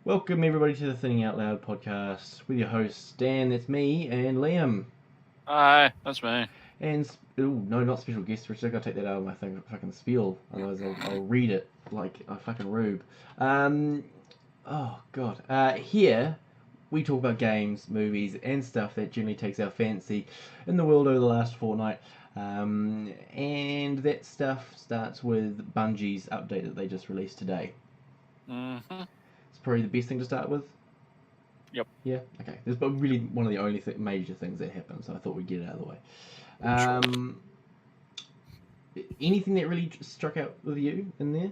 Welcome everybody to the Thinking Out Loud podcast with your hosts Dan, that's me, and Liam. Hi, that's me. And no, not special guest. I gotta take that out of my fucking spiel, otherwise I'll read it like a fucking rube. Um, oh god. Here we talk about games, movies, and stuff that generally takes our fancy in the world over the last fortnight. And that stuff starts with Bungie's update that they just released today. Mm-hmm. It's probably the best thing to start with. Yep. Yeah, okay. This is really one of the only major things that happened, so I thought we'd get it out of the way. Sure. Anything that really struck out with you in there?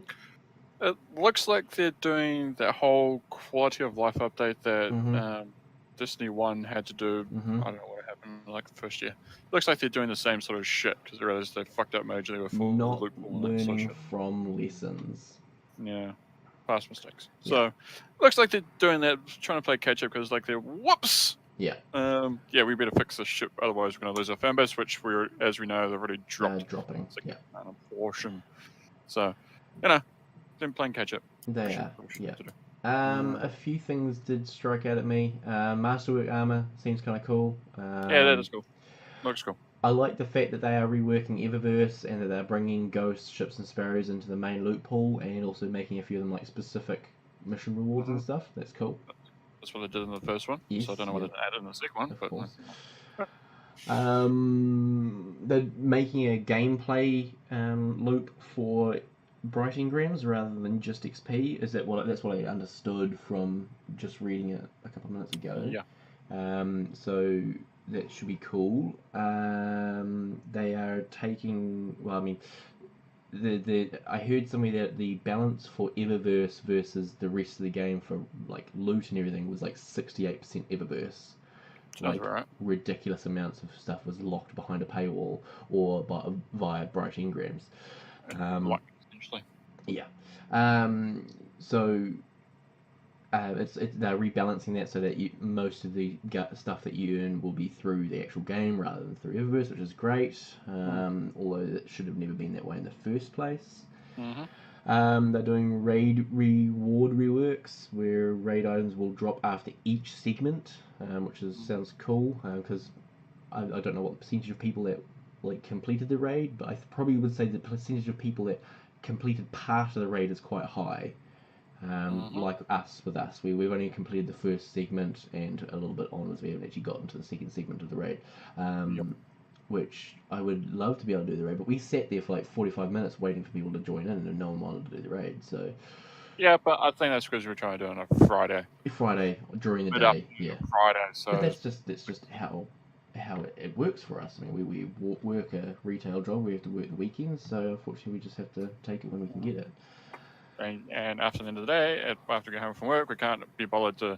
It looks like they're doing that whole quality of life update that Mm-hmm. Destiny 1 had to do. Mm-hmm. I don't know what happened like the first year. Looks like they're doing the same sort of shit because they realized they fucked up majorly with the Not loophole and that sort of learning shit. from lessons. Yeah, past mistakes. Yeah. So, looks like they're doing that, trying to play catch up because like they're whoops. Yeah. Yeah, we better fix this shit, otherwise we're going to lose our fan base, which as we know, they've already dropped Dropping. Yeah. a portion. So, them playing catch up. They are. Yeah. To do. A few things did strike out at me. Masterwork armor seems kind of cool. Yeah, that is cool. Looks cool. I like the fact that they are reworking Eververse and that they're bringing ghosts, ships, and sparrows into the main loot pool, and also making a few of them like specific mission rewards and stuff. That's cool. That's what they did in the first one. Yes, So I don't know what they added in the second one. of But course. They're making a gameplay loop for Bright Engrams rather than just XP. That's what I understood from just reading it a couple of minutes ago. Yeah. So that should be cool. They are taking. Well, I mean, I heard somewhere that the balance for Eververse versus the rest of the game for like loot and everything was like 68% Eververse. Sounds Like right. ridiculous amounts of stuff was locked behind a paywall or via Bright Engrams. Essentially. Yeah. So they're rebalancing that so that most of the stuff that you earn will be through the actual game rather than through Eververse, which is great. Although it should have never been that way in the first place. Mm-hmm. They're doing raid reward reworks where raid items will drop after each segment, which sounds cool because I don't know what the percentage of people that like completed the raid, but I probably would say the percentage of people that completed part of the raid is quite high. Like us, we've only completed the first segment and a little bit onwards. We haven't actually gotten to the second segment of the raid, Yep. which I would love to be able to do the raid. But we sat there for like 45 minutes waiting for people to join in, and no one wanted to do the raid. So Yeah, but I think that's because we were trying to do it on a Friday. Friday during the Mid day, afternoon yeah. Friday. So But that's just how it works for us. I mean, we work a retail job. We have to work the weekends, so unfortunately, we just have to take it when we can get it. and after the end of the day, after we get home from work, we can't be bothered to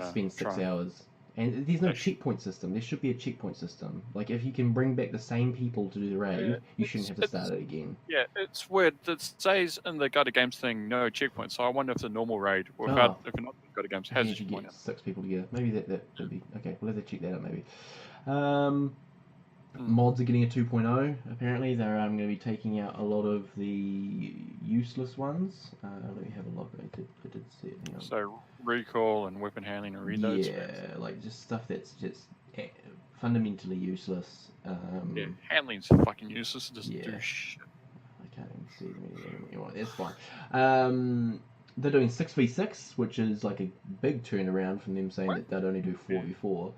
Spend 6 try. hours. And there's no checkpoint system. There should be a checkpoint system. Like, if you can bring back the same people to do the raid, you shouldn't have to start it again. Yeah, it's weird. It says in the Guide to Games thing, no checkpoint. So I wonder if the normal raid, or if not Guide to Games, has a you checkpoint. Get 6 people together. Maybe that would be okay. We'll have to check that out. Maybe. Mods are getting a 2.0. Apparently, they're going to be taking out a lot of the useless ones. Let me have a look. I did see it. Hang on. So recall and weapon handling and read notes. Yeah, like just stuff that's just fundamentally useless. Yeah, handling's fucking useless. Just do shit. I can't even see them anymore. That's fine. They're doing 6v6, which is like a big turnaround from them saying that they'd only do 4v4.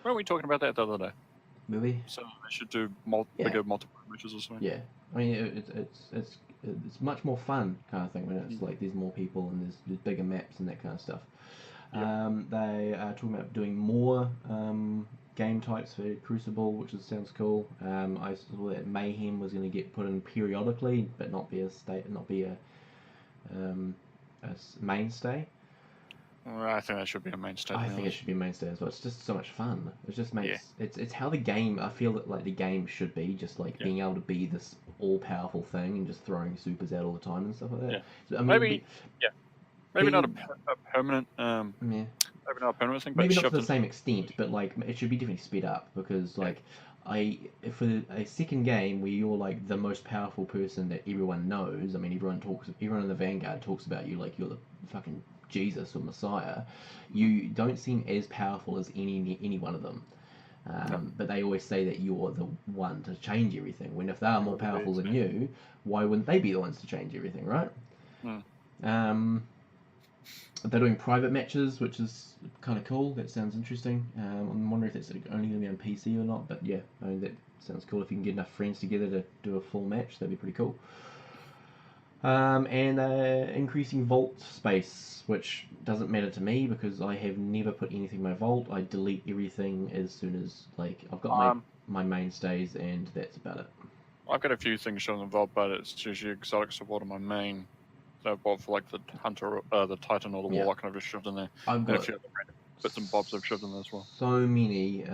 Weren't we talking about that the other day? Really? So they should do bigger multiple matches or something. Yeah, I mean it's much more fun kind of thing when it's like there's more people and there's bigger maps and that kind of stuff. Yep. They are talking about doing more game types for Crucible, which sounds cool. I saw that Mayhem was going to get put in periodically, but not be a mainstay. I think that should be a mainstay. I think it should be a mainstay as well. It's just so much fun. It just makes it's how the game. I feel that like the game should be just like being able to be this all powerful thing and just throwing supers out all the time and stuff like that. Yeah. So, I mean, maybe not a permanent. Maybe not a permanent thing, maybe not to the same extent, but like it should be definitely sped up because like for a second game where you're like the most powerful person that everyone knows. I mean, everyone in the Vanguard talks about you like you're the fucking Jesus or Messiah, you don't seem as powerful as any one of them. But they always say that you're the one to change everything. When if they are more powerful than you, why wouldn't they be the ones to change everything, right? They're doing private matches, which is kind of cool. That sounds interesting. I'm wondering if it's only going to be on PC or not. But yeah, I mean, that sounds cool. If you can get enough friends together to do a full match, that'd be pretty cool. And increasing vault space, which doesn't matter to me because I have never put anything in my vault. I delete everything as soon as I've got my mainstays, and that's about it. I've got a few things shown in the vault, but it's usually exotic support on my main. So I've bought for like the hunter, the titan, or the warlock, and I've just shoved in there. I've got a few other bits and bobs I've shoved in there as well. So many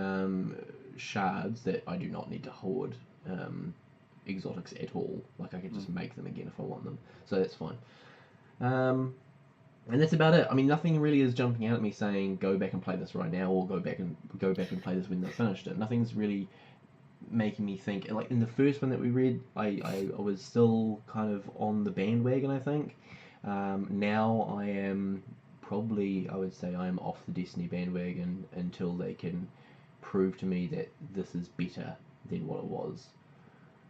shards that I do not need to hoard exotics at all. Like I can just make them again if I want them, so that's fine. And that's about it. I mean, nothing really is jumping out at me saying go back and play this right now, or go back and play this when they're finished it. Nothing's really making me think. Like in the first one that we read, I was still kind of on the bandwagon, I think. Now I am probably, I would say I am off the Destiny bandwagon until they can prove to me that this is better than what it was.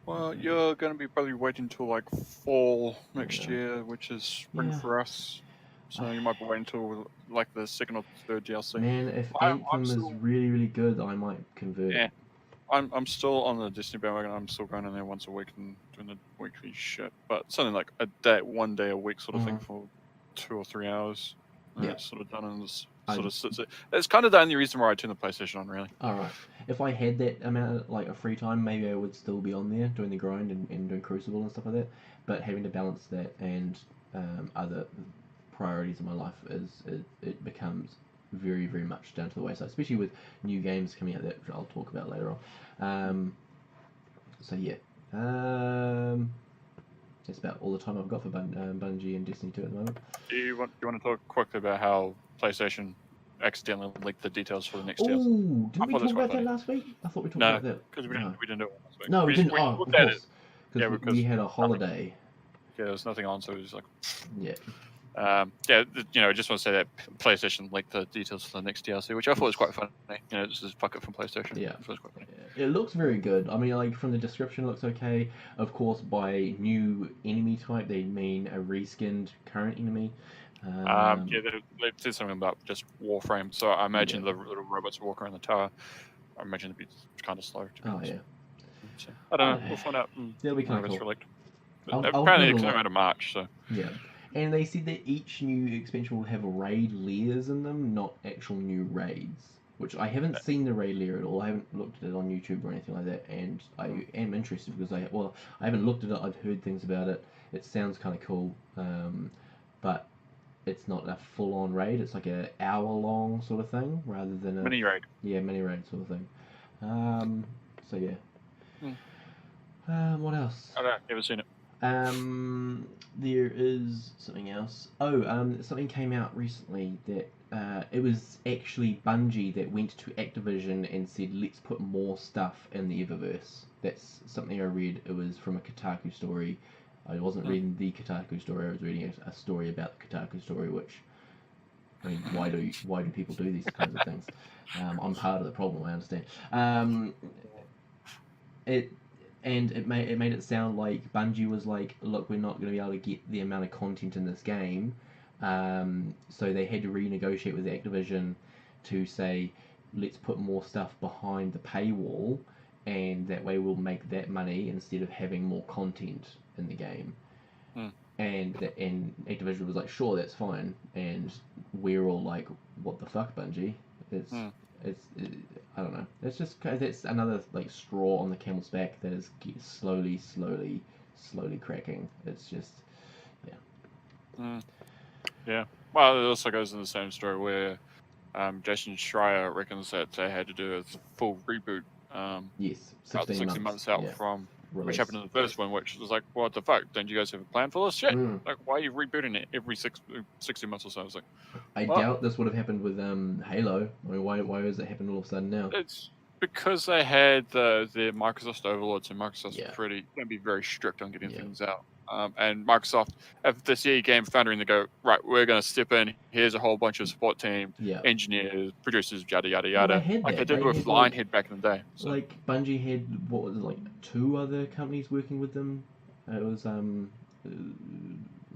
Well, you're going to be probably waiting till like fall next year, which is spring for us. So you might be waiting until like the second or third DLC. Man, if Anthem is really, really good, I might convert. Yeah, I'm still on the Disney bandwagon. I'm still going in there once a week and doing the weekly shit. But something like one day a week sort of thing for 2 or 3 hours. Yeah, it's sort of done and this sort of sits it. It's kind of the only reason why I turn the PlayStation on, really. All right. If I had that amount of free time, maybe I would still be on there doing the grind and doing Crucible and stuff like that. But having to balance that and other priorities in my life it becomes very, very much down to the wayside, especially with new games coming out that I'll talk about later on. So yeah, that's about all the time I've got for Bungie and Destiny 2 at the moment. Do you want to talk quickly about how PlayStation accidentally leaked the details for the next DLC? Oh, didn't we talk about that last week? I thought we talked about that. No, because we didn't do it last week. No, we didn't. Of course. Because we had a holiday. Yeah, there was nothing on, so it was like... Yeah. I just want to say that PlayStation leaked the details for the next DLC, which I thought was quite funny. This is fuck it from PlayStation. Yeah. It looks very good. I mean, like, from the description, it looks okay. Of course, by new enemy type, they mean a reskinned current enemy. They said something about just Warframe, so I imagine the little robots walk around the tower. I imagine it'd be kind of slow. Yeah. So, I don't know. We'll find out. That'll be kind of cool. Apparently, it's coming out of March, so... Yeah. And they said that each new expansion will have raid layers in them, not actual new raids. Which I haven't seen the raid layer at all. I haven't looked at it on YouTube or anything like that. And I am interested because I haven't looked at it. I've heard things about it. It sounds kind of cool. But it's not a full-on raid. It's like an hour-long sort of thing rather than a... Mini raid. Yeah, mini raid sort of thing. So yeah. What else? I don't know. Never seen it. There is something else. Something came out recently that it was actually Bungie that went to Activision and said, let's put more stuff in the Eververse. That's something I read. It was from a Kotaku story. I wasn't reading the Kotaku story. I was reading a story about the Kotaku story, which, I mean, why do people do these kinds of things? I'm part of the problem, I understand. It made it sound like Bungie was like, look, we're not going to be able to get the amount of content in this game, so they had to renegotiate with Activision to say, let's put more stuff behind the paywall, and that way we'll make that money instead of having more content in the game. And Activision was like, sure, that's fine, and we're all like, what the fuck, Bungie? It's I don't know. It's just that's another like straw on the camel's back that is slowly cracking. It's just, yeah. Well, it also goes in the same story where Jason Schreier reckons that they had to do a full reboot. Yes, 60 months out from release. Which happened in the first one, which was like, what the fuck? Don't you guys have a plan for this shit? Like, why are you rebooting it every 60 months or so? I was like, I doubt this would have happened with Halo. I mean, why has it happened all of a sudden now? It's because they had the Microsoft overlords, and Microsoft's going to be very strict on getting things out. And Microsoft, if they see a game foundering, they go, right, we're going to step in. Here's a whole bunch of support team, Yeah. engineers, producers, yada yada Well, they yada, had like that. they did They with had, Lionhead back in the day. So. Like Bungie had what was it, like 2 other companies working with them. It was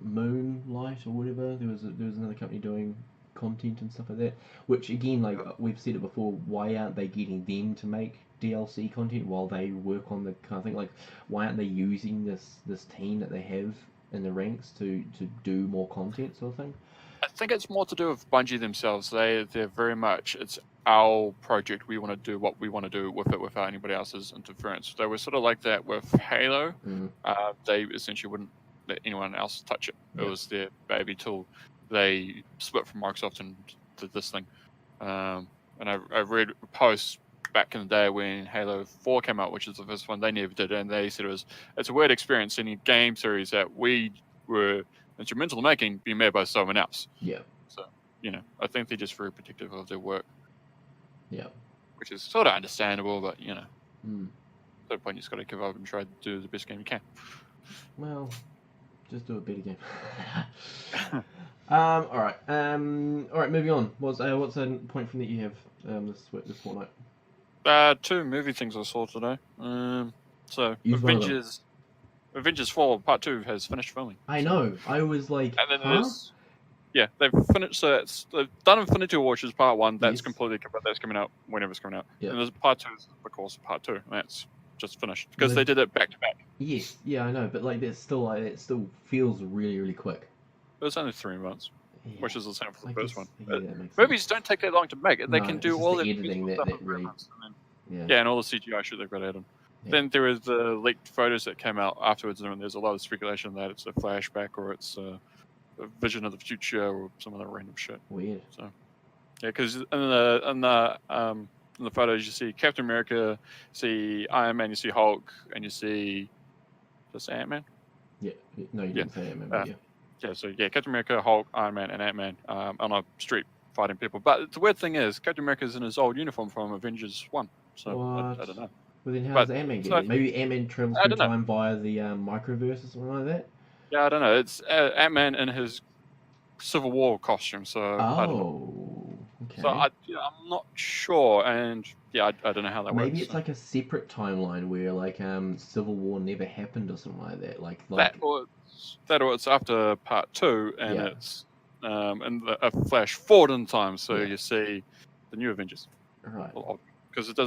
Moonlight or whatever. There was another company doing content and stuff like that. Which again, like we've said it before, why aren't they getting them to make DLC content while they work on the kind of thing? Like, why aren't they using this team that they have in the ranks to do more content, sort of thing? I think it's more to do with Bungie themselves. They're very much, it's our project. We want to do what we want to do with it without anybody else's interference. They were sort of like that with Halo. They essentially wouldn't let anyone else touch it. It was their baby tool. They split from Microsoft and did this thing. And I read a post back in the day when Halo 4 came out, which is the first one they never did, and they said it's a weird experience in a game series that we were instrumental in making being made by someone else. Yeah. So, I think they're just very protective of their work. Yeah. Which is sort of understandable, but, at that point you just got to give up and try to do the best game you can. Well, just do a better game. All right, moving on. What's a point from that you have this fortnight? 2 movie things I saw today. So, Use Avengers 4 Part 2 has finished filming. I know. I was like, and then they've finished. So they've done Infinity War, which is Part 1. That's completely covered. That's coming out whenever it's coming out. Yeah. And there's Part 2, of course, Part 2. And that's just finished because they did it back to back. Yes, yeah, I know, but like it still feels really, really quick. It was only 3 months, which is the same for the first one. Yeah, movies don't take that long to make. They can do all the editing that really. And all the CGI shit they've got added. Yeah. Then there was the leaked photos that came out afterwards, and there's a lot of speculation that it's a flashback or it's a vision of the future or some other random shit. Weird. So, yeah, because in the photos you see Captain America, see Iron Man, you see Hulk, and you see just Ant-Man. Yeah. No, you didn't say Ant-Man. Yeah. Yeah. So Captain America, Hulk, Iron Man, and Ant-Man on a street fighting people. But the weird thing is, Captain America's in his old uniform from Avengers 1. So I don't know. Well, then how does Ant-Man get it? Maybe Ant-Man travels through time via the microverse or something like that? Yeah, I don't know. It's Ant-Man in his Civil War costume, so I don't know. Okay. So I'm not sure, and I don't know how that works. Maybe it's like a separate timeline where like Civil War never happened or something like that. Like that, or it's after Part 2, and it's a flash forward in time, so you see the new Avengers. Right. Because it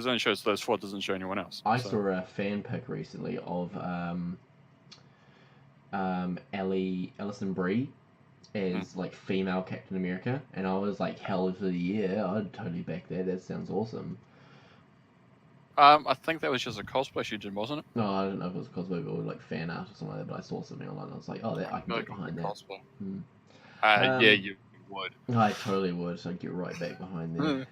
only shows those 4, doesn't show anyone else. I saw a fan pic recently of Alison Brie as like female Captain America, and I was like, hell of the year, I'd totally back that. That sounds awesome. I think that was just a cosplay she did, wasn't it? No, I don't know if it was cosplay or like fan art or something like that, but I saw something online and I was like, oh, I can get behind that. Cosplay. Yeah, you would. I totally would. I'd get right back behind that.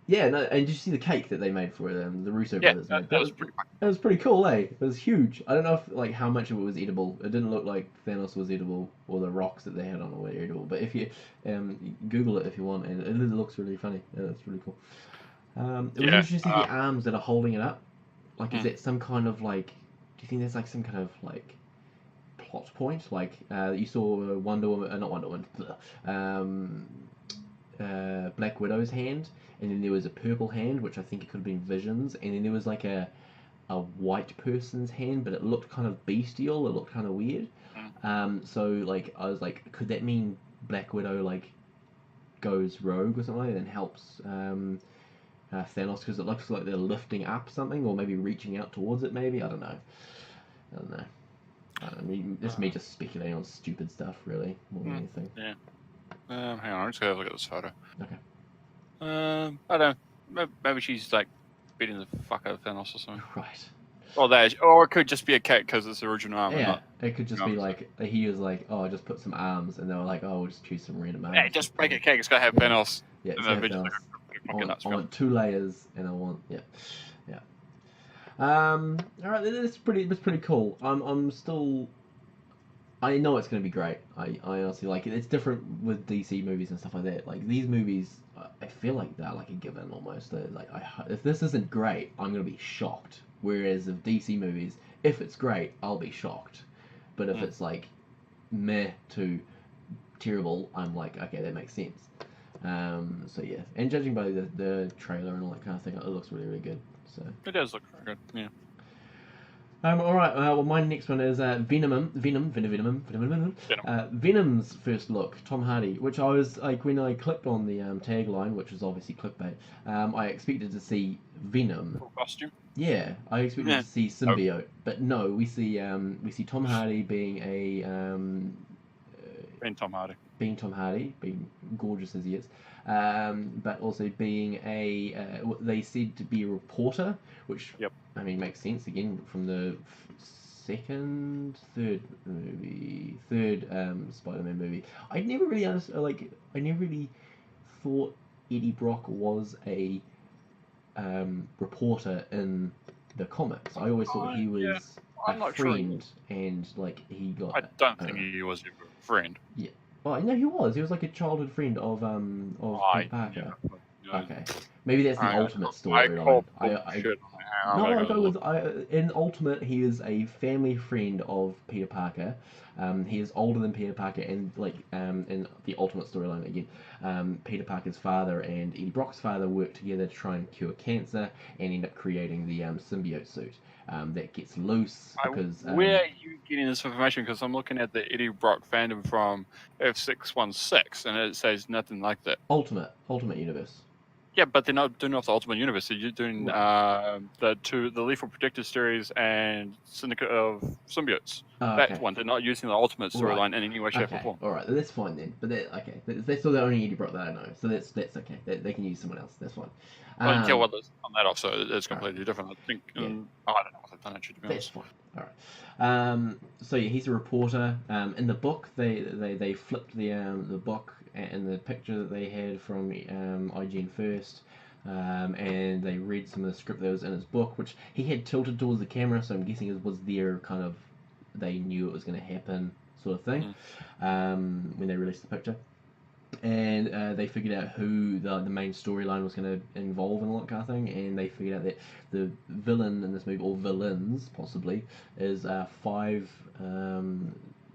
Yeah, no, and did you see the cake that they made for them? The Russo brothers made. That was pretty cool. That was pretty cool, eh? It was huge. I don't know if like how much of it was edible. It didn't look like Thanos was edible, or the rocks that they had on it were edible. But if you Google it if you want, and it looks really funny. Yeah, it's really cool. It was interesting to see the arms that are holding it up. Like, is that some kind of like? Do you think there's like some kind of like plot point? Like, you saw Wonder Woman, not Wonder Woman. Black Widow's hand, and then there was a purple hand, which I think it could have been Vision's, and then there was like a white person's hand, but it looked kind of bestial. It looked kind of weird. So like I was like, could that mean Black Widow like goes rogue or something like that and helps Thanos, because it looks like they're lifting up something or maybe reaching out towards it? Maybe I don't know. I mean, this me just speculating on stupid stuff, really, more than anything. Yeah. Hang on, I'm just gonna have a look at this photo. Okay. I don't know. Maybe she's like beating the fuck out of Thanos or something. Right. Or it could just be a cake because it's the original arm. Yeah, it could just be like he was like, oh, just put some arms, and they were like, oh, we'll just choose some random arms. Yeah, just make a cake. It's gotta have Thanos. Yeah, it's gonna have Thanos. I want 2 layers, and I want all right, that's pretty cool. I'm still. I know it's going to be great. I honestly like it. It's different with DC movies and stuff like that. Like these movies, I feel like they're like a given almost. They're like, if this isn't great, I'm going to be shocked. Whereas of DC movies, if it's great, I'll be shocked. But if Mm. it's like meh to terrible, I'm like, okay, that makes sense. So yeah, and judging by the trailer and all that kind of thing, it looks really really good. So. It does look very good. Yeah. All right. Well, my next one is Venom. Venom's first look, Tom Hardy, which I was like when I clicked on the tagline, which was obviously clickbait. I expected to see Venom. Full costume. Yeah, I expected Yeah. to see symbiote, but no, we see Tom Hardy being Being Tom Hardy. being gorgeous as he is, but also being what they said to be a reporter, which Yep. I mean makes sense again from the third Spider-Man movie. I never really I never really thought Eddie Brock was a reporter in the comics. I always thought he Yeah. was I'm a not sure. friend, and like he got. I don't think he was your friend. Yeah. Oh no, he was. He was like a childhood friend of Peter Parker. Yeah. Okay, maybe that's the ultimate I storyline. call bullshit. No, I'm I'll not go gonna with in Ultimate. He is a family friend of Peter Parker. He is older than Peter Parker, and like in the Ultimate storyline again, Peter Parker's father and Eddie Brock's father work together to try and cure cancer, and end up creating the symbiote suit that gets loose because. Where are you getting this information? Because I'm looking at the Eddie Brock fandom from F616, and it says nothing like that. Ultimate Universe. Yeah, but they're not doing off the Ultimate Universe. So you're doing the Lethal Protector series and Syndicate of Symbiotes. Okay. That one. They're not using the Ultimate storyline in any way, shape, or form. All right, that's fine then. But that's still the only Eddie Brock that I know, so that's okay. They can use someone else. That's fine. Well, you tell what on that off, so it's completely different. I think. Yeah. I don't know what they've done actually. To be That's honest. fine. All right. So yeah, he's a reporter. In the book, they flipped the book and the picture that they had from IGN first. And they read some of the script that was in his book, which he had tilted towards the camera, so I'm guessing it was their kind of, they knew it was going to happen sort of thing when they released the picture. And they figured out who the main storyline was going to involve and all that kind of thing, and they figured out that the villain in this movie, or villains possibly, is 5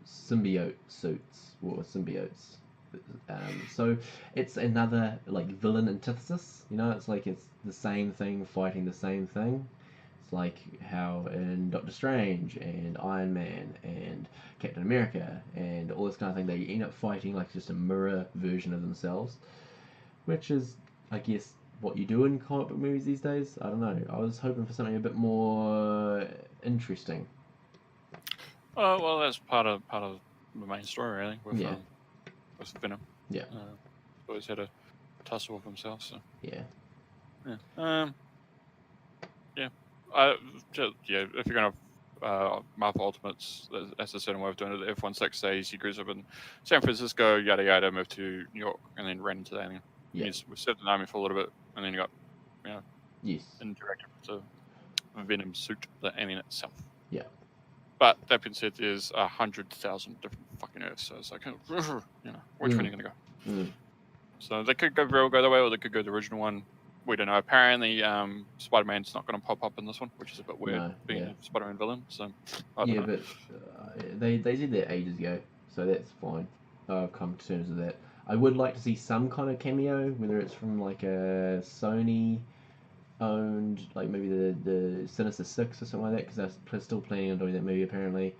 symbiote suits, or symbiotes. So it's another like villain antithesis, it's like it's the same thing fighting the same thing. It's like how in Doctor Strange and Iron Man and Captain America and all this kind of thing, they end up fighting like just a mirror version of themselves, which is I guess what you do in comic book movies these days. I don't know, I was hoping for something a bit more interesting. Well, that's part of the main story, really, with Venom. Yeah. Always had a tussle with himself, so. Yeah. If you're gonna Marvel Ultimates, that's a certain way of doing it. The F16 says he grew up in San Francisco, yada yada, moved to New York, and then ran into the alien. Yeah. We served in the army for a little bit, and then he got, yes, interacted with the Venom suit, the alien itself. Yeah. But that being said, there's 100,000 different fucking Earths, so it's like, which one are you gonna go? So they could go the way, or they could go the original one. We don't know. Apparently, Spider-Man's not going to pop up in this one, which is a bit weird, being a Spider-Man villain. So I don't know. But they did that ages ago, so that's fine. I've come to terms with that. I would like to see some kind of cameo, whether it's from like a Sony owned, like maybe the Sinister Six or something like that, because they're still planning on doing that movie apparently.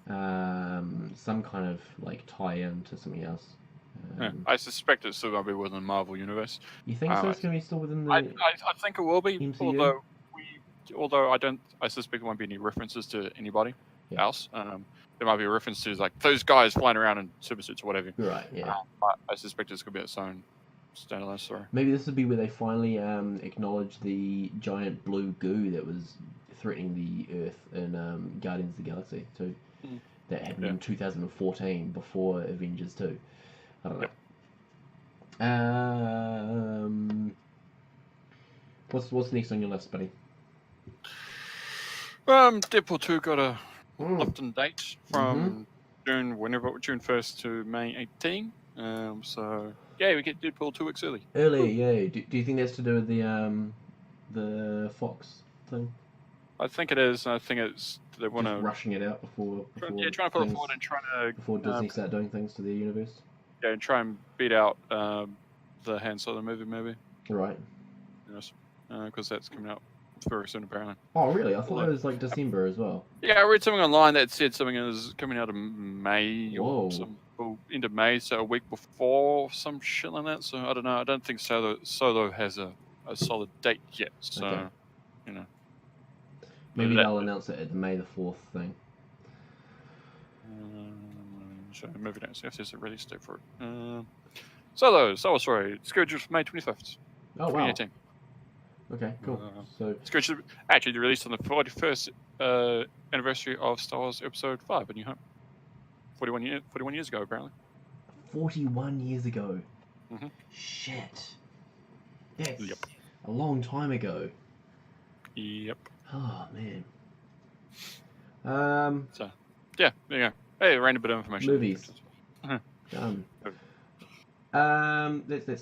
Some kind of like tie-in to something else. I suspect it's still going to be within the Marvel universe. You think so? It's going to be still within the. I think it will be. MCU? Although I suspect there won't be any references to anybody else. There might be a reference to like those guys flying around in super suits or whatever. Right. Yeah. But I suspect it's going to be its own standalone story. Maybe this would be where they finally acknowledge the giant blue goo that was threatening the Earth in Guardians of the Galaxy 2. That happened in 2014, before Avengers 2. I don't know. What's next on your list, buddy? Deadpool 2 got a Lipton date from June 1st to May 18. So we get Deadpool 2 weeks early. Early, yeah. Do you think that's to do with the Fox thing? I think it is. I think it's they want Just to rushing it out before trying to put it forward and trying before to Disney start doing things to their universe. and try and beat out the Han Solo movie, maybe. Right. Yes, because that's coming out very soon, apparently. Oh, really? I thought it was like December as well. Yeah, I read something online that said something is coming out in May Whoa. or end of May, so a week before, some shit like that. So I don't know. I don't think Solo has a solid date yet. So, Okay. you know. Maybe they'll announce it at the May the 4th thing. So movie notes. If there's a release date for it. Solo, sorry, scheduled for May 25th, Oh, wow. 2018. Okay, cool. So scheduled actually released on the 41st anniversary of Star Wars Episode 5: A New Hope. 41 years ago, apparently. 41 years ago. Mm-hmm. Shit. That's Yep. a long time ago. Yep. Oh, man. So, yeah, there you go. Hey, random bit of information. Movies. That's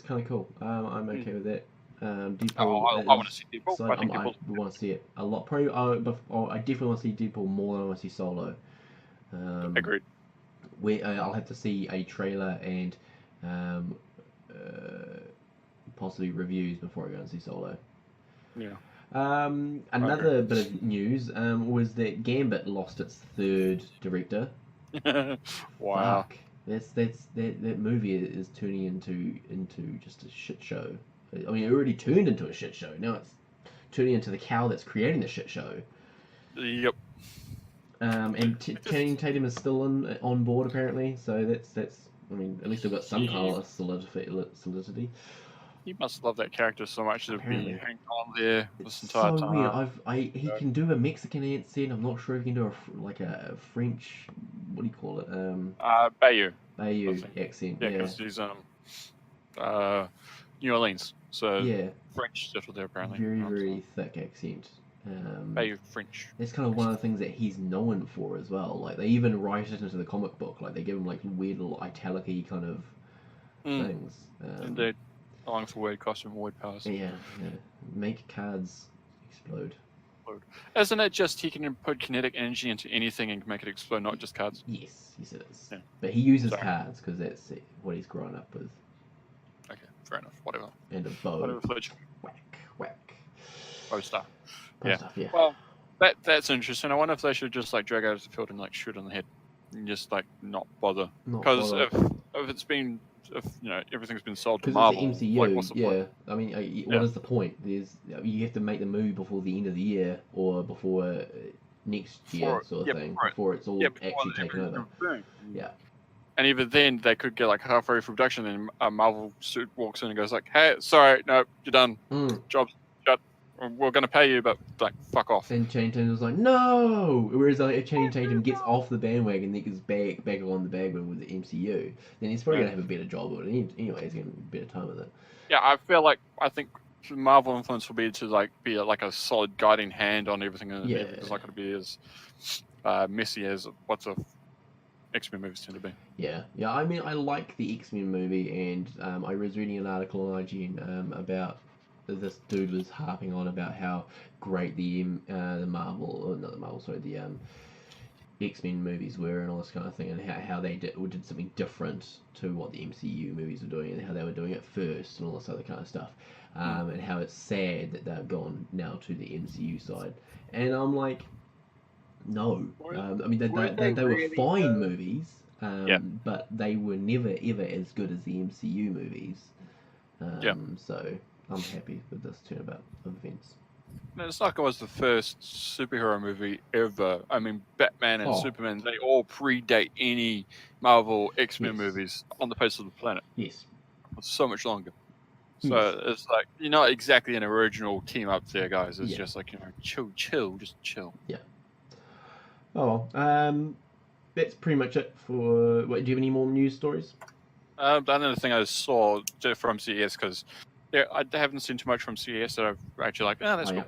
kind of cool. I'm okay with that. Deadpool. I want to see Deadpool. So I think I want to see it a lot. Probably. I definitely want to see Deadpool more than I want to see Solo. Agreed. I'll have to see a trailer and possibly reviews before I go and see Solo. Yeah. Another bit of news was that Gambit lost its third director. Wow. Fuck. That movie is turning into just a shit show. I mean, it already turned into a shit show. Now it's turning into the cow that's creating the shit show. Yep. And Channing Tatum is still on board apparently. So that's. I mean, at least they've got some kind of solidity. You must love that character so much to be Apparently. hanging on there this It's entire so time. weird. He can do a Mexican accent. I'm not sure if he can do a French. What do you call it? Bayou. Bayou accent. Yeah, Yeah. because he's New Orleans, so Yeah. French settled there apparently. Very thick accent. Bayou French. That's kind of one of the things that he's known for as well. Like they even write it into the comic book. Like they give him like weird little italic-y kind of things. Indeed. Along with word costume, word powers. Yeah. Make cards explode. Isn't it just he can put kinetic energy into anything and make it explode, not just cards? Yes, it is. Yeah. But he uses cards because that's what he's grown up with. Okay, fair enough. Whatever. And a bow. Whatever floats you. Whack. Bow stuff. Stuff, yeah. Well, that's interesting. I wonder if they should just like drag out of the field and like shoot on the head and just like not bother. Because if it's been everything's been sold to Marvel, it's the MCU, like, what's the point? I mean, what is the point? You have to make the move before the end of the year or before next year, sort of thing, before it's all actually taken over. Yeah. And even then, they could get like halfway through production, and a Marvel suit walks in and goes like, "Hey, sorry, no, you're done. Job's shut. We're gonna pay you, but like, fuck off." And Channing Tatum was like, "No!" Whereas if Channing Tatum gets off the bandwagon, then gets back on the bandwagon with the MCU, then he's probably gonna have a better job with it. Anyway, he's gonna have a better time with it. Yeah, I think Marvel influence will be to like be like a solid guiding hand on everything. It's not gonna be as messy as what's a X-Men movies tend to be. Yeah. I mean, I like the X-Men movie, and I was reading an article on IGN about this dude was harping on about how great the X-Men movies were and all this kind of thing, and how they did something different to what the MCU movies were doing, and how they were doing it first, and all this other kind of stuff, and how it's sad that they've gone now to the MCU side, and I'm like, no. I mean, they were fine movies, but they were never ever as good as the MCU movies. So I'm happy with this turnabout of events. No, it's like it was the first superhero movie ever. I mean, Batman and Superman, they all predate any Marvel X-Men movies on the face of the planet. Yes. It's so much longer. So it's like, you're not exactly an original team up there, guys. It's just like, chill, just chill. Yeah. Oh, that's pretty much it for... Do you have any more news stories? Another thing I saw from CES, because I haven't seen too much from CES that I've actually like, that's cool.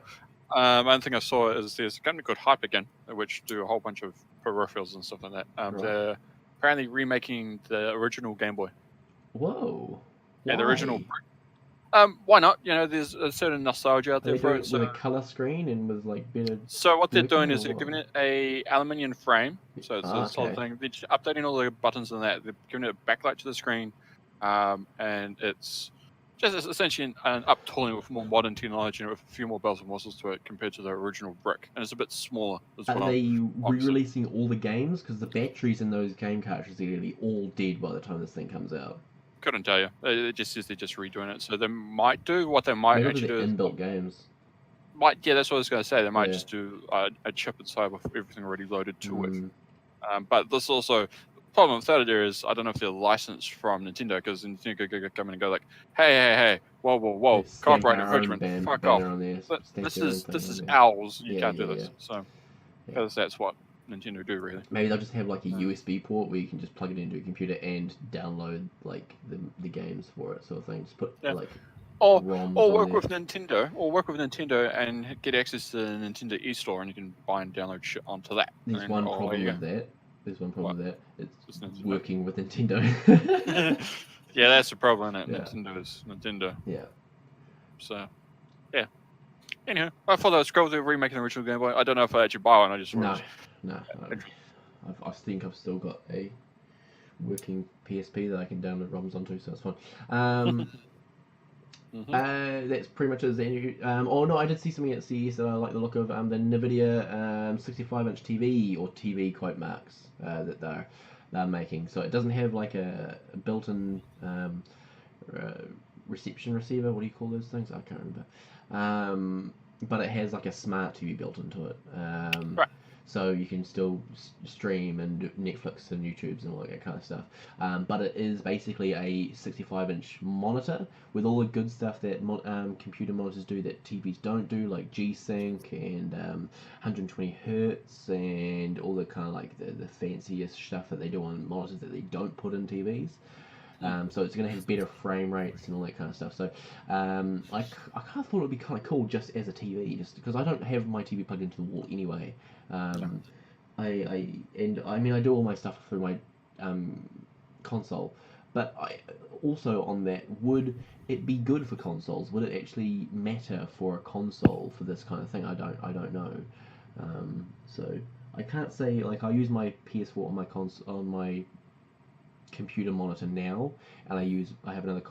Yeah. One thing I saw is there's a company called Hype again, which do a whole bunch of peripherals and stuff like that. They're apparently remaking the original Game Boy. Whoa. Yeah, the original Why not? You know, there's a certain nostalgia out Are they there for doing it. it with a color screen and with like better So what they're working doing or is they're what? giving it a aluminium frame, so it's a solid Okay. thing. They're just updating all the buttons and that. They're giving it a backlight to the screen, and it's just essentially an uptooling with more modern technology and with a few more bells and whistles to it compared to the original brick, and it's a bit smaller. Is Are what I'm they opposite. re-releasing all the games? Because the batteries in those game cartridges are going to be all dead by the time this thing comes out. Couldn't tell you. It just says they're just redoing it. So they might do what they might Maybe actually they're do is inbuilt games. yeah, that's what I was going to say. They might Yeah. just do a chip inside with everything already loaded to it. Mm. But this also, the problem with that is, I don't know if they're licensed from Nintendo, because Nintendo could come in and go like, hey, whoa, They stamp copyright our own infringement, fuck off. banner on there. But Stamp this their own is thing on there. ours. You Yeah, can't yeah, do this. yeah. So Yeah. because that's what Nintendo do really. Maybe they'll just have like a USB port where you can just plug it into a computer and download like the games for it, sort of thing. Just put like Or ROMs or on work there. with Nintendo and get access to the Nintendo eStore, and you can buy and download shit onto that. There's And one then, problem with that. There's one problem with that. It's Just Nintendo. working with Nintendo. Yeah, that's the problem. Isn't it? Yeah. Nintendo is Nintendo. Yeah. So, yeah. Anyhow, I thought that was cool. They're remaking the original Game Boy. I don't know if I actually buy one. I just No. wanted No. I think I've still got a working PSP that I can download ROMs onto, so that's fine. That's pretty much it. Oh no, I did see something at CES that I like the look of. The Nvidia 65-inch TV or TV quote marks that they're making. So it doesn't have like a built-in reception receiver. What do you call those things? I can't remember. But it has like a smart TV built into it. Right. So you can still stream and do Netflix and YouTubes and all that kind of stuff. But it is basically a 65-inch monitor with all the good stuff that computer monitors do that TVs don't do, like G-Sync and 120 hertz and all the kind of like the fanciest stuff that they do on monitors that they don't put in TVs. So it's going to have better frame rates and all that kind of stuff. So I kind of thought it would be kind of cool just as a TV, just because I don't have my TV plugged into the wall anyway. I do all my stuff through my console, but I also on that, would it be good for consoles? Would it actually matter for a console for this kind of thing? I don't know. So I can't say, like, I use my PS4 on my computer monitor now, and I have another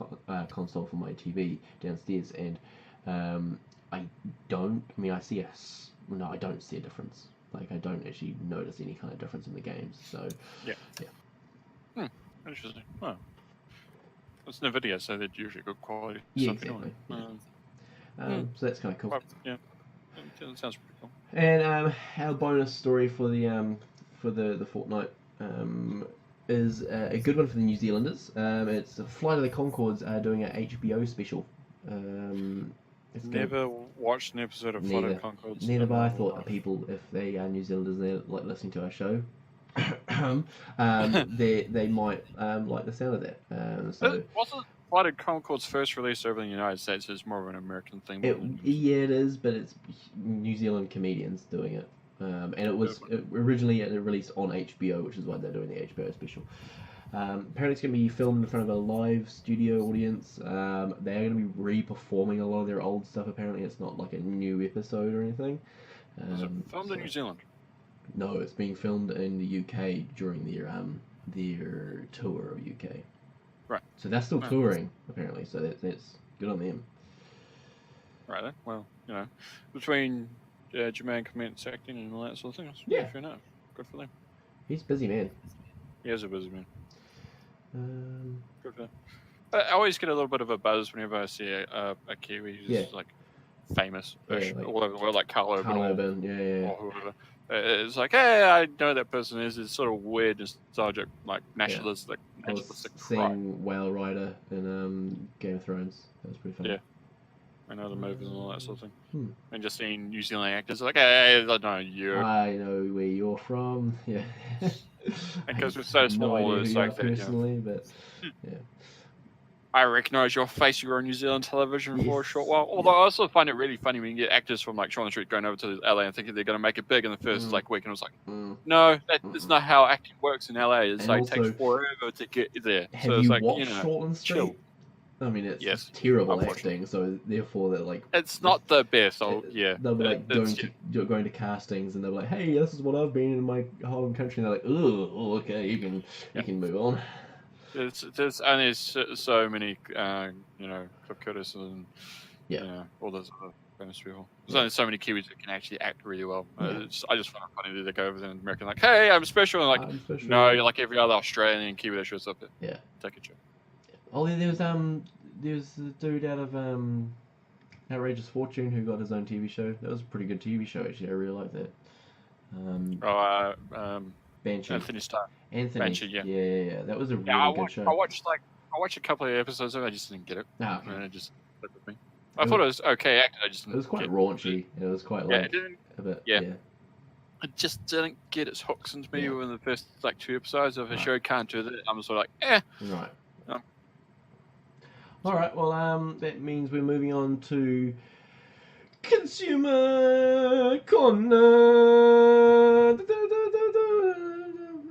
console for my TV downstairs, and I don't see a difference. Like, I don't actually notice any kind of difference in the games. So yeah. Interesting. Well, it's Nvidia, so they're usually good quality yeah, stuff exactly. anyway. So that's kind of cool. Well, yeah, that sounds pretty cool. And our bonus story for the fortnight is a good one for the New Zealanders. It's Flight of the Conchords doing an HBO special. Never watched an episode of Flight of the Conchords. Neither, but I thought people, if they are New Zealanders, they like listening to our show. they might like the sound of that. So wasn't Flight of Conchords first released over in the United States? It's more of an American thing. it is, but it's New Zealand comedians doing it. And originally released on HBO, which is why they're doing the HBO special. Apparently it's going to be filmed in front of a live studio audience. They're going to be re-performing a lot of their old stuff. Apparently it's not like a new episode or anything. Is it filmed in New Zealand? No, it's being filmed in the UK during their tour of UK. Right. So they're still touring, apparently, so that's good on them. Right then. Well, between Jermaine comments acting and all that sort of thing, yeah, fair enough. Good for them. He's a busy man. He is a busy man. Good for him. I always get a little bit of a buzz whenever I see a Kiwi who's like famous, like, all over the world, like Carl Urban, or whoever. It's like, hey, I know that person is. It's sort of weird, nostalgic, like nationalistic. I was seeing Whale Rider in Game of Thrones. That was pretty fun. Yeah, I know the movies and all that sort of thing. And just seeing New Zealand actors, like, hey, I know you. I know where you're from. Yeah. Because we're so small, it's like that. Personally, but yeah. I recognise your face. You were on New Zealand television for a short while. Although I also find it really funny when you get actors from like Shaun the Street going over to LA and thinking they're going to make it big in the first week, and it was like, no, that's not how acting works in LA. It's like takes forever to get there. Have you watched Shaun the Street? Chill. I mean, it's Yes, terrible unfortunately. acting, so therefore they're like, It's not the best. they'll be like It's going to castings, and they're like, "Hey, this is what I've been in my home country." And they're like, "Oh, okay, yeah. you can move on." There's only so many, Cliff Curtis and Yeah, all those other famous people. There's yeah, only so many Kiwis that can actually act really well. yeah. I just find it funny that they go over there and American like, hey, I'm special, and like, I'm no, special. you're like every other Australian Kiwi that shows up there. Yeah. Take a joke. Oh, there's the dude out of Outrageous Fortune who got his own TV show. That was a pretty good TV show actually. I really liked that. Um, Oh, Banshee. Anthony Starr, Anthony. Banshee, yeah. Yeah. That was a Yeah, really good show. I watched a couple of episodes of it. I just didn't get it, Ah, okay. and it just stuck with me. I thought it was okay acted. I just It was didn't quite get raunchy. It was quite Yeah, like it didn't. a bit. Yeah. Yeah. I just didn't get its hooks into me Yeah. within the first like 2 episodes. If a Right. show can't do that, I'm sort of like, eh. Right. Um, All right. Well, that means we're moving on to Consumer Corner.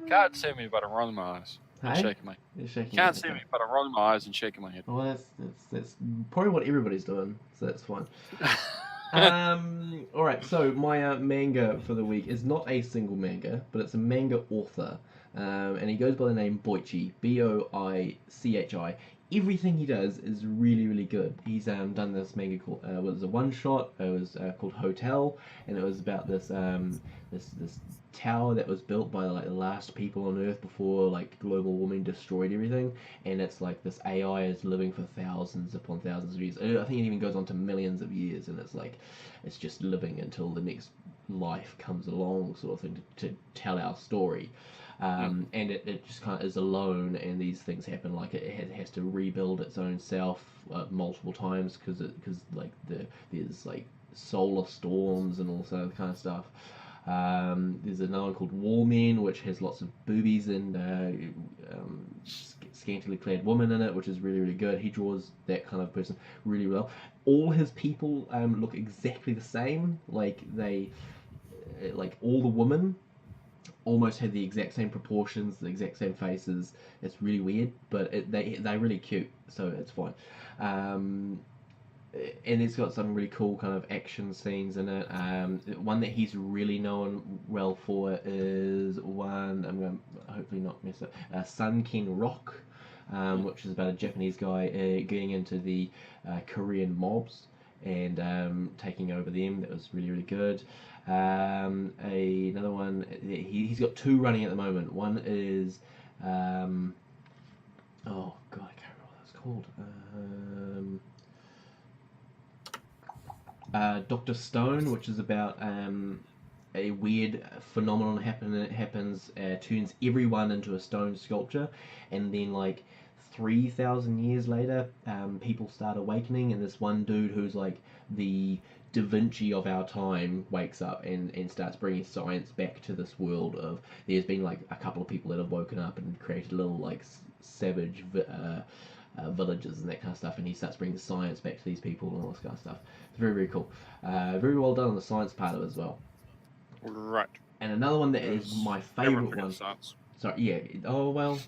Can't see me, but I'm rolling my eyes and Hey? shaking my. You're shaking. Can't see me, but I'm rolling my eyes and shaking my head. Well, that's probably what everybody's doing, so that's fine. All right. So my manga for the week is not a single manga, but it's a manga author, and he goes by the name Boichi, Boichi. Everything he does is really, really good. He's done this manga called was a one shot. It was called Hotel, and it was about this tower that was built by like the last people on Earth before like global warming destroyed everything, and it's like this AI is living for thousands upon thousands of years. I think it even goes on to millions of years, and it's like it's just living until the next life comes along, sort of thing, to tell our story. And it just kind of is alone, and these things happen. Like it has to rebuild its own self multiple times because like there's like solar storms and all that kind of stuff. There's another one called Warmen, which has lots of boobies and scantily clad women in it, which is really, really good. He draws that kind of person really well. All his people look exactly the same. Like all the women almost have the exact same proportions, the exact same faces. It's really weird, but they're really cute, so it's fine. Um, and it's got some really cool kind of action scenes in it. One that he's really known well for is one I'm going to hopefully not mess up. Sun King Rock, which is about a Japanese guy getting into the Korean mobs and taking over them. That was really, really good. Another one, he's got two running at the moment. One is, oh god, I can't remember what that's called. Dr. Stone, which is about a weird phenomenon happens, turns everyone into a stone sculpture, and then like 3,000 years later, people start awakening, and this one dude who's like the Da Vinci of our time wakes up and starts bringing science back to this world of there's been like a couple of people that have woken up and created little like savage villages and that kind of stuff, and he starts bringing science back to these people and all this kind of stuff. It's very, very cool. Very well done on the science part of it as well. Right. And another one that is my favourite one. Science. Sorry, yeah. Oh well,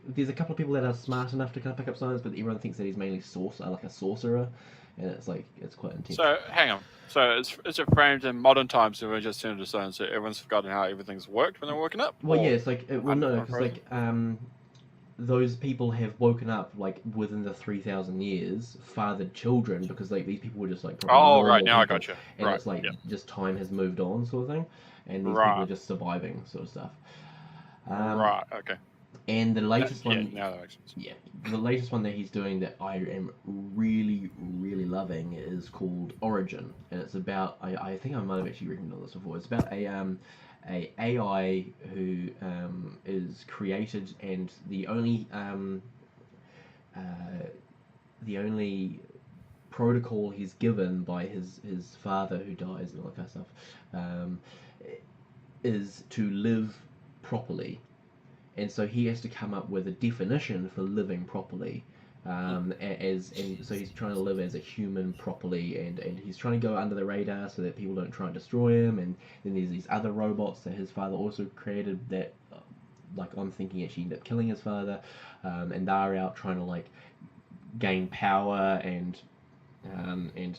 there's a couple of people that are smart enough to kind of pick up science, but everyone thinks that he's mainly like a sorcerer, and it's like it's quite intense. So hang on. So it's framed in modern times, so we're just turned to science. So everyone's forgotten how everything's worked when they're woken up. Well, yeah, it's like no, because like those people have woken up like within the 3,000 years, fathered children because like these people were just like oh right, now people, I got you. and Right, it's like yeah. just time has moved on sort of thing, and these people are just surviving sort of stuff. Right. Okay. And the latest one, now that makes sense. yeah, the latest one that he's doing that I am really, really loving is called Origin, and it's about I think I might have actually written this before. It's about a AI who is created, and the only protocol he's given by his father who dies and all that kind of stuff is to live properly, and so he has to come up with a definition for living properly. And so he's trying to live as a human properly, and he's trying to go under the radar so that people don't try and destroy him. And then there's these other robots that his father also created that, like I'm thinking, actually end up killing his father, and they're out trying to like gain power and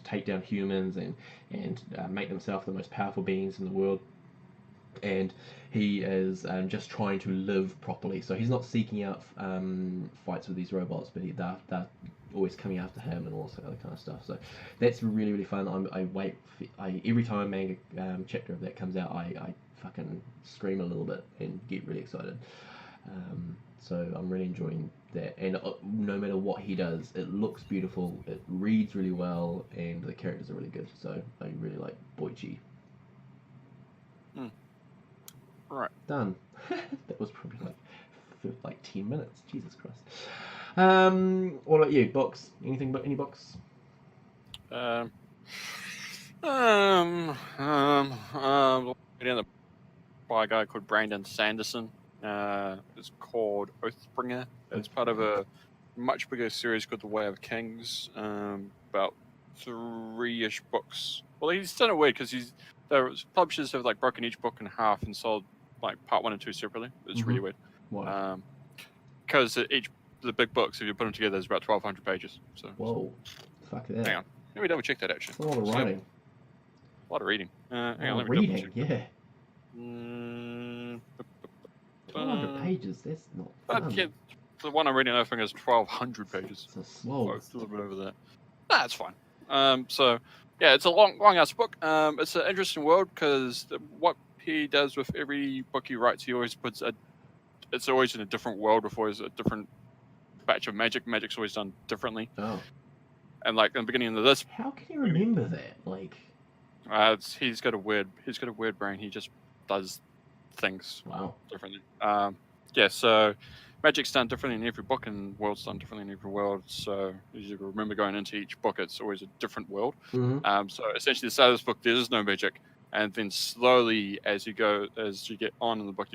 take down humans and make themselves the most powerful beings in the world. And he is just trying to live properly. So he's not seeking out fights with these robots, but they're always coming after him and all that other kind of stuff. So that's really, really fun. Every time a manga chapter of that comes out, I fucking scream a little bit and get really excited. So I'm really enjoying that. And no matter what he does, it looks beautiful, it reads really well, and the characters are really good. So I really like Boichi. Right. Done. That was probably like 10 minutes. Jesus Christ. What about you? Books? Anything but any books? Reading by a guy called Brandon Sanderson. It's called Oathbringer. It's part of a much bigger series called The Way of Kings. About 3-ish books. Well, he's done it weird because the publishers have like broken each book in half and sold like part 1 and 2 separately. It's really weird. Why? Because the big books, if you put them together, there's about 1,200 pages. So whoa, fuck that. hang on, let me double check that actually. That's a lot of writing. A lot of reading. Hang on, let me reading, double check. yeah. 1,200 Uh, pages. That's not fun. yeah, the one I'm reading, I think, is 1,200 pages. It's a slow. Oh, it's a little bit over that. That's fine. So yeah, it's a long ass book. It's an interesting world because what he does with every book he writes, he always puts it's always in a different world before it's a different batch of magic. Magic's always done differently. Oh. And like in the beginning of this, How can you remember that? Like. he's got a weird brain. He just does things Wow. differently. Yeah, so magic's done differently in every book, and world's done differently in every world. So as you remember, going into each book, it's always a different world. Mm-hmm. So essentially, the start of this book, there is no magic, and then slowly, as you get on in the book,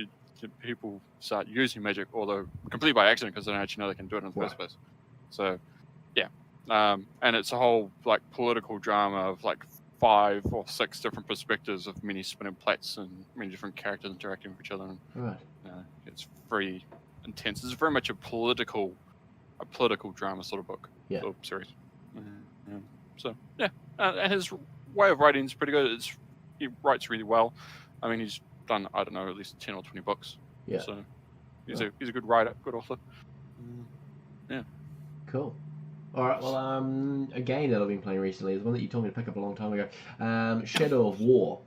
people start using magic, although completely by accident because they don't actually know they can do it in the first place. So, yeah, and it's a whole like political drama of like 5 or 6 different perspectives of many spinning plates and many different characters interacting with each other. And, Right. it's very intense. It's very much a political drama sort of book. Yeah. Or series. So yeah, and his way of writing is pretty good. He writes really well. I mean, he's done, I don't know, at least 10 or 20 books. Yeah. So he's a good writer, good author. Yeah. Cool. All right. Well, a game that I've been playing recently is one that you told me to pick up a long time ago. Shadow of War.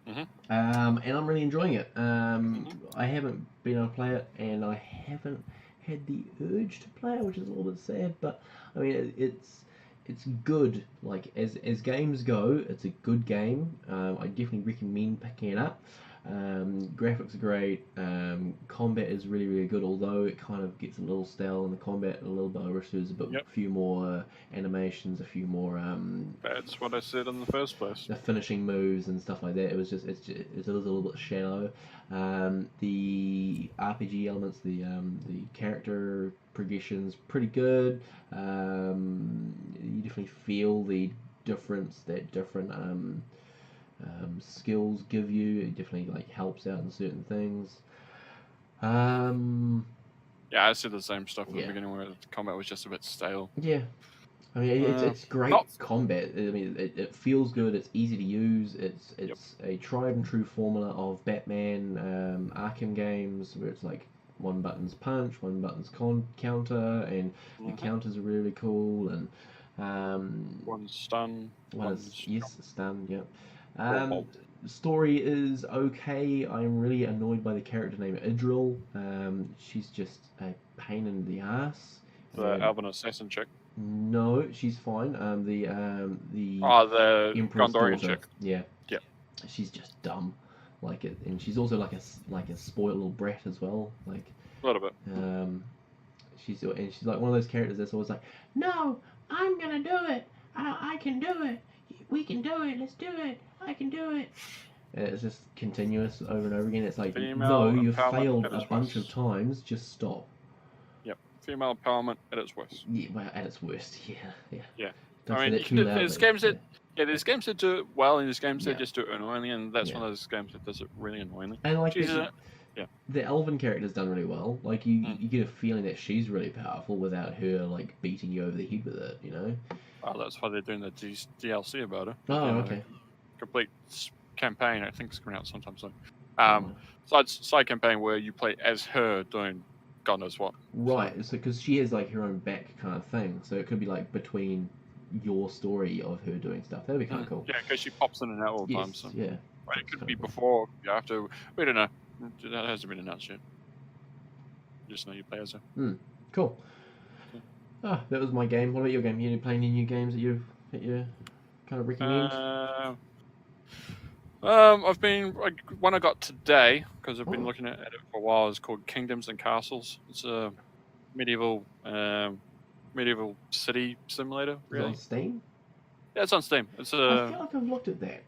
Mhm. And I'm really enjoying it. I haven't been able to play it, and I haven't had the urge to play it, which is a little bit sad. But I mean, it's good. Like as games go, it's a good game. I definitely recommend picking it up. Graphics are great. Combat is really, really good, although it kind of gets a little stale in the combat, a little bit overseas, a few more animations, a few more That's what I said in the first place. the finishing moves and stuff like that. It's a little bit shallow. The RPG elements, the character progression's pretty good. You definitely feel the difference that different skills give you. It definitely like helps out in certain things. Yeah, I said the same stuff at the beginning where the combat was just a bit stale. Yeah, I mean it's great combat. I mean it feels good. It's easy to use. It's a tried and true formula of Batman Arkham games where it's like one button's punch, one button's counter, and the counters are really cool, and one's stun. Stun. Yeah. Story is okay. I'm really annoyed by the character named Idril. She's just a pain in the ass. The Alvin Assassin chick. No, she's fine. The Gondorian daughter. chick. Yeah. Yeah. She's just dumb, like it, and she's also like a spoiled little brat as well. Like a little bit. She's like one of those characters that's always like, no, I'm gonna do it. I can do it. We can do it. Let's do it. I can do it. And it's just continuous over and over again. It's like, no, you've failed a bunch of times. Just stop. Yep. Female empowerment at its worst. Yeah, well, at its worst. Yeah. I mean, there's games that do it well, and there's games that just do it annoyingly, and that's one of those games that does it really annoyingly. And like the elven character's done really well. Like Mm. you get a feeling that she's really powerful without her like beating you over the head with it. You know. Oh, that's why they're doing the DLC about it. Oh, You know, okay. complete campaign. I think it's coming out sometime soon. Oh. Side campaign where you play as her doing God knows what. Right. So because she has like her own back kind of thing, so it could be like between your story of her doing stuff. That'd be kind of cool. Yeah, because she pops in and out all the time. Yes. So Yeah. it That's could kinda be cool. before, after. We don't know. That hasn't been announced yet. Just know you play as her. Cool. Okay. Ah, that was my game. What about your game? You playing any new games that you kind of recommend? I've been one I got today because I've been Oh. looking at it for a while. Is called Kingdoms and Castles. It's a medieval city simulator. Is it Really? on Steam? Yeah, it's on Steam. It's I a feel like I've looked at that.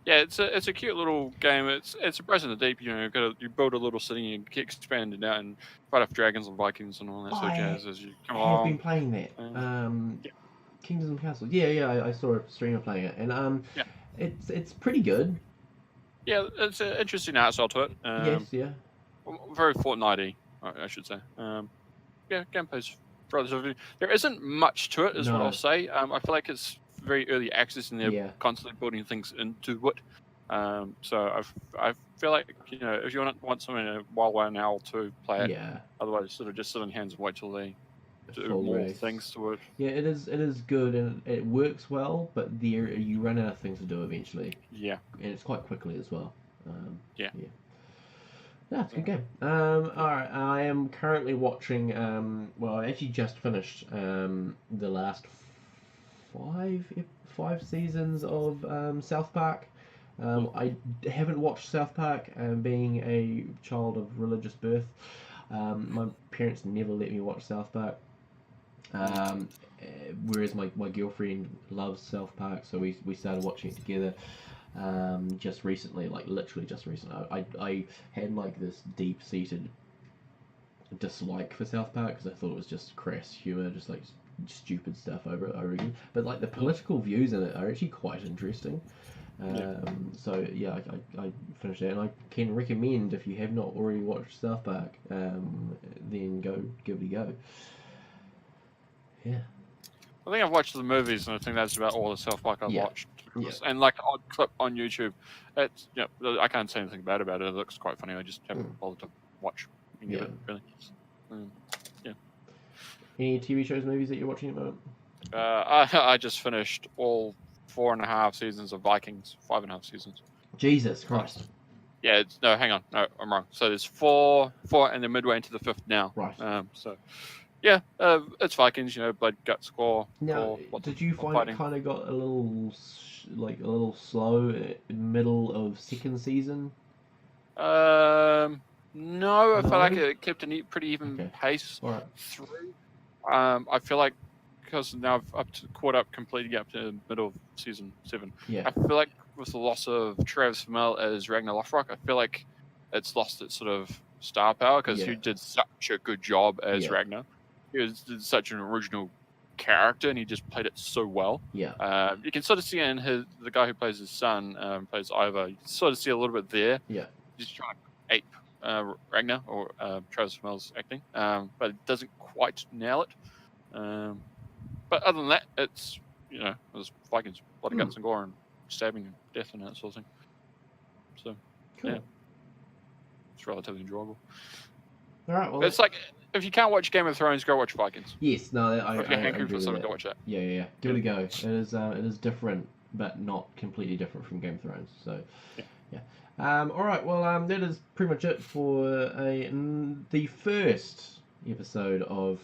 yeah, it's a cute little game. It's surprisingly deep. You know, you build a little city and you expand it out and fight off dragons and Vikings and all that sort of I jazz as you come have been along. playing that. Yeah. Kingdoms and Castles. Yeah. I saw a streamer playing it, and Yeah. it's pretty good. Yeah, it's an interesting art style to it. Yes, yeah. Very Fortnite-y, I should say. Yeah, gameplay's relatively. There isn't much to it, is what No. I'll say. I feel like it's very early access, and they're Yeah. constantly building things into it. So I feel like if you want something a while now to play it, Yeah. otherwise sort of just sit on hands and wait till they do Full more release. things to it. Yeah, it is good and it works well, but you run out of things to do eventually, Yeah. and it's quite quickly as well. Yeah. Yeah, it's a good game. All right, I am currently watching. Well, I actually just finished the last five seasons of South Park. I haven't watched South Park, being a child of religious birth. My parents never let me watch South Park. Whereas my girlfriend loves South Park, so we started watching it together. Just recently, like literally just recently, I had like this deep seated dislike for South Park because I thought it was just crass humor, just like stupid stuff over and over again. But like the political views in it are actually quite interesting. So yeah, I finished that, and I can recommend, if you have not already watched South Park, then go give it a go. Yeah. I think I've watched the movies, and I think that's about all the South Park I've Yeah. watched. And like an odd clip on YouTube. It's I can't say anything bad about it. It looks quite funny. I just haven't bothered to watch any of it, really. Any TV shows, movies that you're watching at the moment? I just finished all 4.5 seasons of Vikings. 5.5 seasons. Jesus Christ. Yeah, no, hang on. No, I'm wrong. So there's four, and they're midway into the 5th now. Right. So, yeah, it's Vikings. Blood, guts, gore. Now, did you find it kind of got a little slow in middle of second season? No, I felt like it kept a pretty even pace through. I feel like because now I've caught up completely up to the middle of season 7. Yeah. I feel like with the loss of Travis Fimmel as Ragnar Lothbrok, I feel like it's lost its sort of star power because he did such a good job as Ragnar. He did such an original character, and he just played it so well. Yeah. You can sort of see in the guy who plays his son, plays Ivar. You can sort of see a little bit there. Yeah. Just trying to ape Ragnar or Travis Fimmel's acting, but it doesn't quite nail it. But other than that, it's there's Vikings, blood, guts, and gore, and stabbing and death and that sort of thing. So, cool. Yeah, it's relatively enjoyable. All right. Well, it's like if you can't watch Game of Thrones, go watch Vikings. Yes. No. If you're hankering for something, go watch that. Yeah. Give it a go. It is different, but not completely different from Game of Thrones. So, yeah. All right. Well, that is pretty much it for the first episode of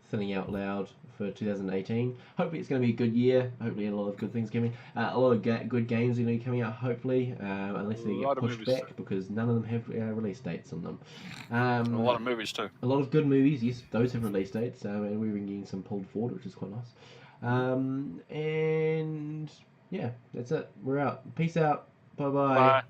Thinning Out Loud for 2018. Hopefully it's going to be a good year. Hopefully a lot of good things coming. A lot of good games are going to be coming out, hopefully, unless they get pushed back, because none of them have release dates on them. A lot of movies too. A lot of good movies, yes, those have release dates, and we've been getting some pulled forward, which is quite nice. And yeah, that's it. We're out. Peace out. Bye-bye. Bye.